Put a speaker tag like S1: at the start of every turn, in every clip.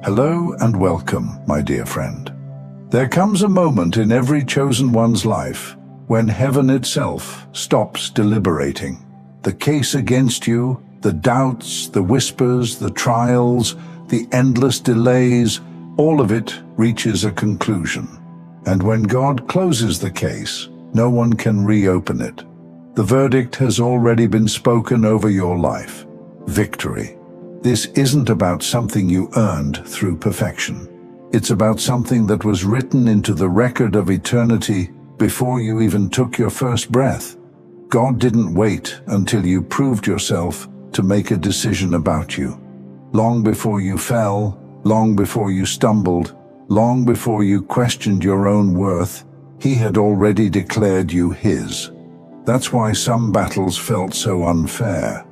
S1: Hello and welcome, my dear friend. There comes a moment in every chosen one's life when heaven itself stops deliberating. The case against you, the doubts, the whispers, the trials, the endless delays, all of it reaches a conclusion. And when God closes the case, no one can reopen it. The verdict has already been spoken over your life. Victory. This isn't about something you earned through perfection. It's about something that was written into the record of eternity before you even took your first breath. God didn't wait until you proved yourself to make a decision about you. Long before you fell, long before you stumbled, long before you questioned your own worth, He had already declared you His. That's why some battles felt so unfair.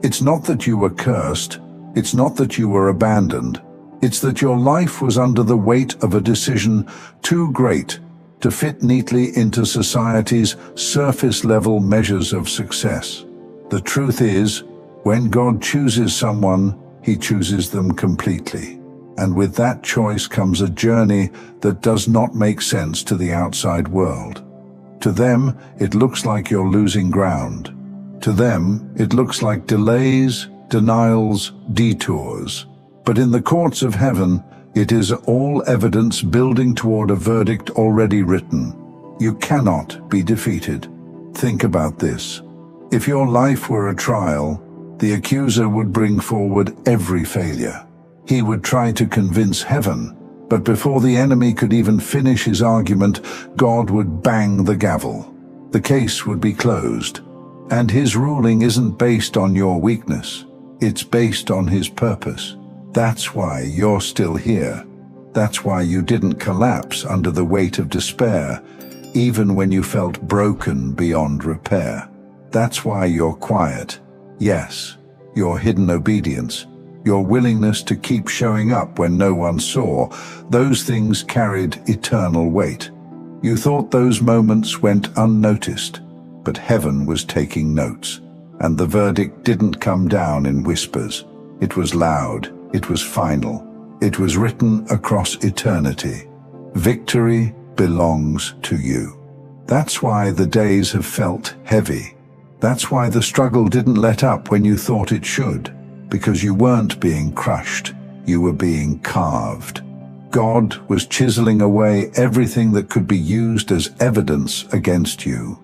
S1: It's not that you were cursed. It's not that you were abandoned. It's that your life was under the weight of a decision too great to fit neatly into society's surface-level measures of success. The truth is, when God chooses someone, He chooses them completely. And with that choice comes a journey that does not make sense to the outside world. To them, it looks like you're losing ground. To them, it looks like delays, denials, detours. But in the courts of heaven, it is all evidence building toward a verdict already written. You cannot be defeated. Think about this. If your life were a trial, the accuser would bring forward every failure. He would try to convince heaven, but before the enemy could even finish his argument, God would bang the gavel. The case would be closed. And His ruling isn't based on your weakness. It's based on His purpose. That's why you're still here. That's why you didn't collapse under the weight of despair, even when you felt broken beyond repair. That's why you're quiet. Yes, your hidden obedience, your willingness to keep showing up when no one saw, those things carried eternal weight. You thought those moments went unnoticed, but heaven was taking notes. And the verdict didn't come down in whispers. It was loud, it was final, it was written across eternity. Victory belongs to you. That's why the days have felt heavy. That's why the struggle didn't let up when you thought it should, because you weren't being crushed, you were being carved. God was chiseling away everything that could be used as evidence against you.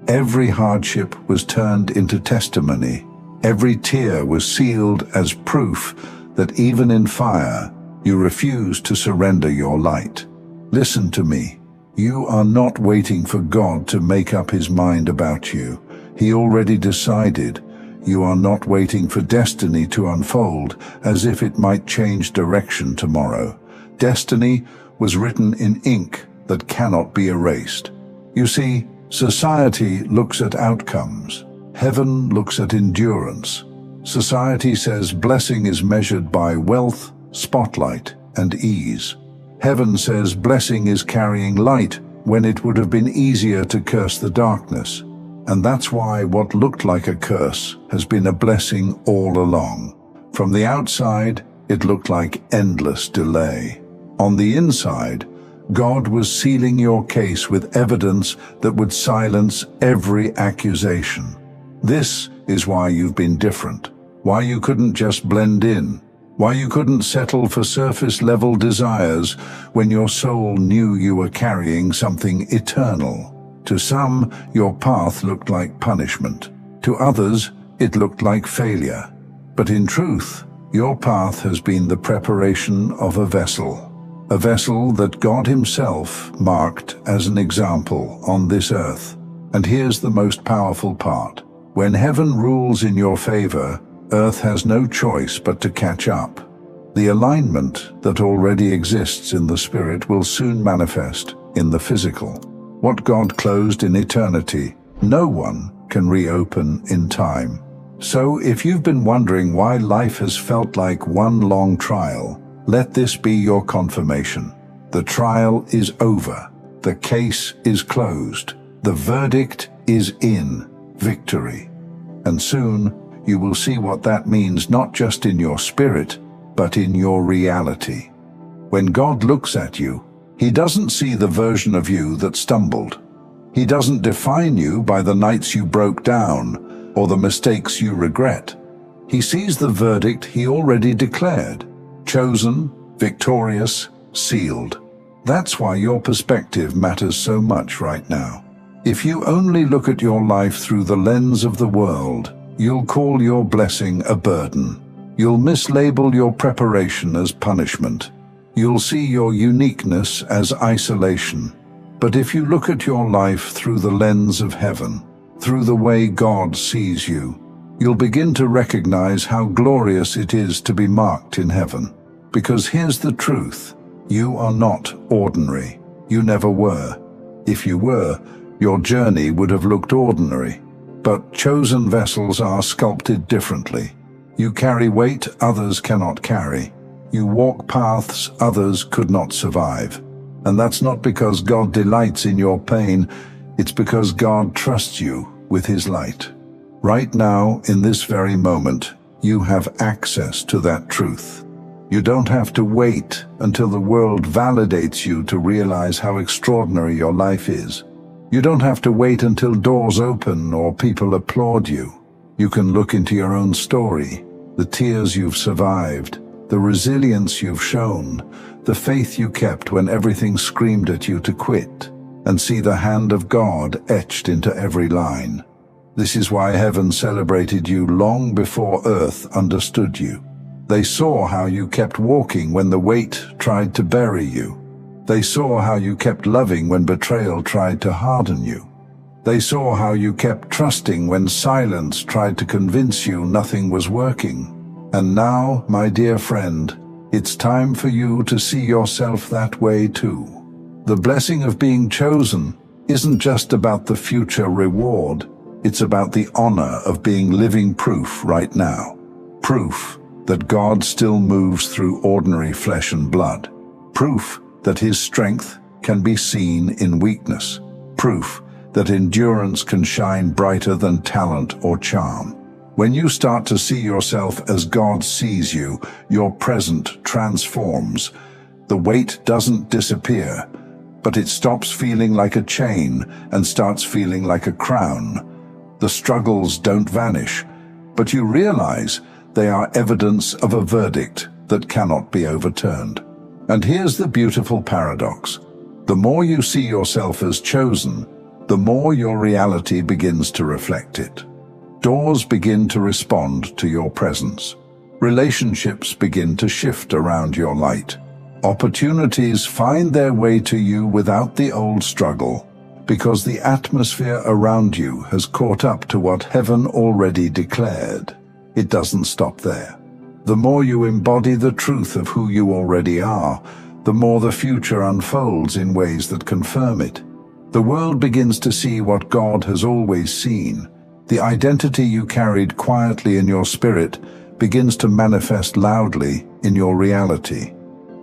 S1: Every hardship was turned into testimony. Every tear was sealed as proof that even in fire, you refused to surrender your light. Listen to me. You are not waiting for God to make up His mind about you. He already decided. You are not waiting for destiny to unfold as if it might change direction tomorrow. Destiny was written in ink that cannot be erased. You see, society looks at outcomes. Heaven looks at endurance. Society says blessing is measured by wealth, spotlight, and ease. Heaven says blessing is carrying light when it would have been easier to curse the darkness. And that's why what looked like a curse has been a blessing all along. From the outside, it looked like endless delay. On the inside, God was sealing your case with evidence that would silence every accusation. This is why you've been different, why you couldn't just blend in, why you couldn't settle for surface-level desires when your soul knew you were carrying something eternal. To some, your path looked like punishment. To others, it looked like failure. But in truth, your path has been the preparation of a vessel that God Himself marked as an example on this earth. And here's the most powerful part. When heaven rules in your favor, earth has no choice but to catch up. The alignment that already exists in the spirit will soon manifest in the physical. What God closed in eternity, no one can reopen in time. So if you've been wondering why life has felt like one long trial, let this be your confirmation. The trial is over. The case is closed. The verdict is in victory. And soon you will see what that means not just in your spirit, but in your reality. When God looks at you, He doesn't see the version of you that stumbled. He doesn't define you by the nights you broke down or the mistakes you regret. He sees the verdict He already declared: chosen, victorious, sealed. That's why your perspective matters so much right now. If you only look at your life through the lens of the world, you'll call your blessing a burden. You'll mislabel your preparation as punishment. You'll see your uniqueness as isolation. But if you look at your life through the lens of heaven, through the way God sees you, you'll begin to recognize how glorious it is to be marked in heaven. Because here's the truth: you are not ordinary. You never were. If you were, your journey would have looked ordinary. But chosen vessels are sculpted differently. You carry weight others cannot carry. You walk paths others could not survive. And that's not because God delights in your pain, it's because God trusts you with His light. Right now, in this very moment, you have access to that truth. You don't have to wait until the world validates you to realize how extraordinary your life is. You don't have to wait until doors open or people applaud you. You can look into your own story, the tears you've survived, the resilience you've shown, the faith you kept when everything screamed at you to quit, and see the hand of God etched into every line. This is why heaven celebrated you long before earth understood you. They saw how you kept walking when the weight tried to bury you. They saw how you kept loving when betrayal tried to harden you. They saw how you kept trusting when silence tried to convince you nothing was working. And now, my dear friend, it's time for you to see yourself that way too. The blessing of being chosen isn't just about the future reward, it's about the honor of being living proof right now. Proof that God still moves through ordinary flesh and blood. Proof that His strength can be seen in weakness. Proof that endurance can shine brighter than talent or charm. When you start to see yourself as God sees you, your present transforms. The weight doesn't disappear, but it stops feeling like a chain and starts feeling like a crown. The struggles don't vanish, but you realize they are evidence of a verdict that cannot be overturned. And here's the beautiful paradox. The more you see yourself as chosen, the more your reality begins to reflect it. Doors begin to respond to your presence. Relationships begin to shift around your light. Opportunities find their way to you without the old struggle, because the atmosphere around you has caught up to what heaven already declared. It doesn't stop there. The more you embody the truth of who you already are, the more the future unfolds in ways that confirm it. The world begins to see what God has always seen. The identity you carried quietly in your spirit begins to manifest loudly in your reality.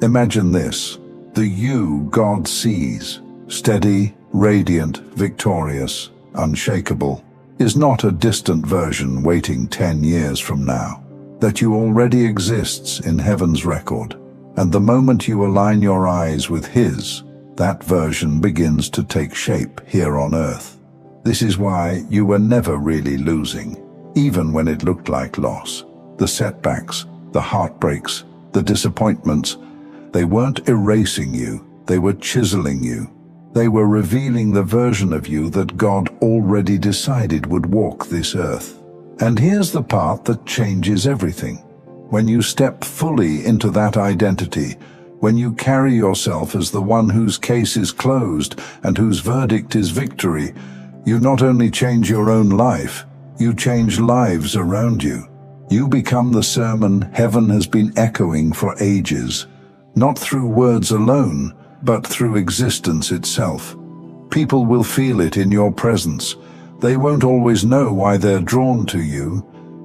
S1: Imagine this: the you God sees, steady, radiant, victorious, unshakable, is not a distant version waiting 10 years from now. That you already exists in heaven's record, and the moment you align your eyes with His, that version begins to take shape here on earth. This is why you were never really losing, even when it looked like loss. The setbacks, the heartbreaks, the disappointments, they weren't erasing you, they were chiseling you. They were revealing the version of you that God already decided would walk this earth. And here's the part that changes everything. When you step fully into that identity, when you carry yourself as the one whose case is closed and whose verdict is victory, you not only change your own life, you change lives around you. You become the sermon heaven has been echoing for ages, not through words alone, but through existence itself. People will feel it in your presence. They won't always know why they're drawn to you,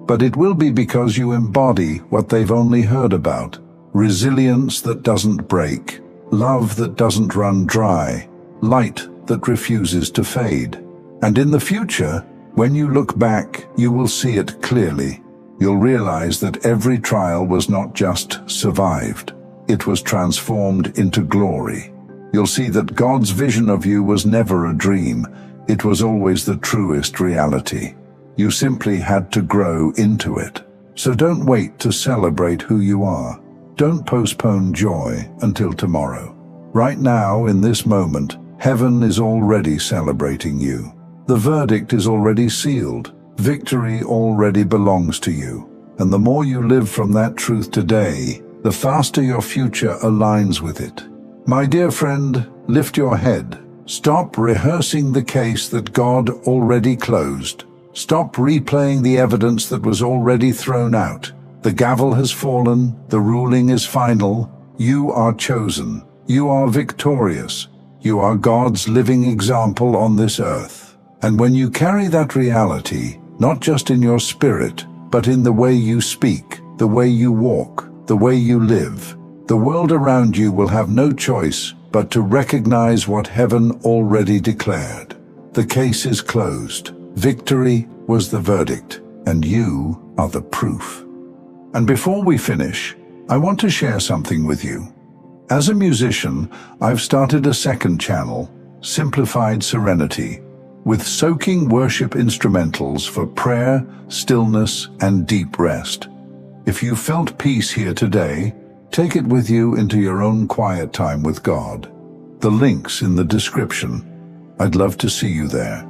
S1: but it will be because you embody what they've only heard about. Resilience that doesn't break, love that doesn't run dry, light that refuses to fade. And in the future, when you look back, you will see it clearly. You'll realize that every trial was not just survived. it was transformed into glory. You'll see that God's vision of you was never a dream. It was always the truest reality. You simply had to grow into it. So don't wait to celebrate who you are. Don't postpone joy until tomorrow. Right now, in this moment, heaven is already celebrating you. The verdict is already sealed. Victory already belongs to you. And the more you live from that truth today, the faster your future aligns with it. My dear friend, lift your head. Stop rehearsing the case that God already closed. Stop replaying the evidence that was already thrown out. The gavel has fallen. The ruling is final. You are chosen. You are victorious. You are God's living example on this earth. And when you carry that reality, not just in your spirit, but in the way you speak, the way you walk, the way you live, the world around you will have no choice but to recognize what heaven already declared. The case is closed. Victory was the verdict, and you are the proof. And before we finish, I want to share something with you. As a musician, I've started a second channel, Simplified Serenity, with soaking worship instrumentals for prayer, stillness, and deep rest. If you felt peace here today, take it with you into your own quiet time with God. The link's in the description. I'd love to see you there.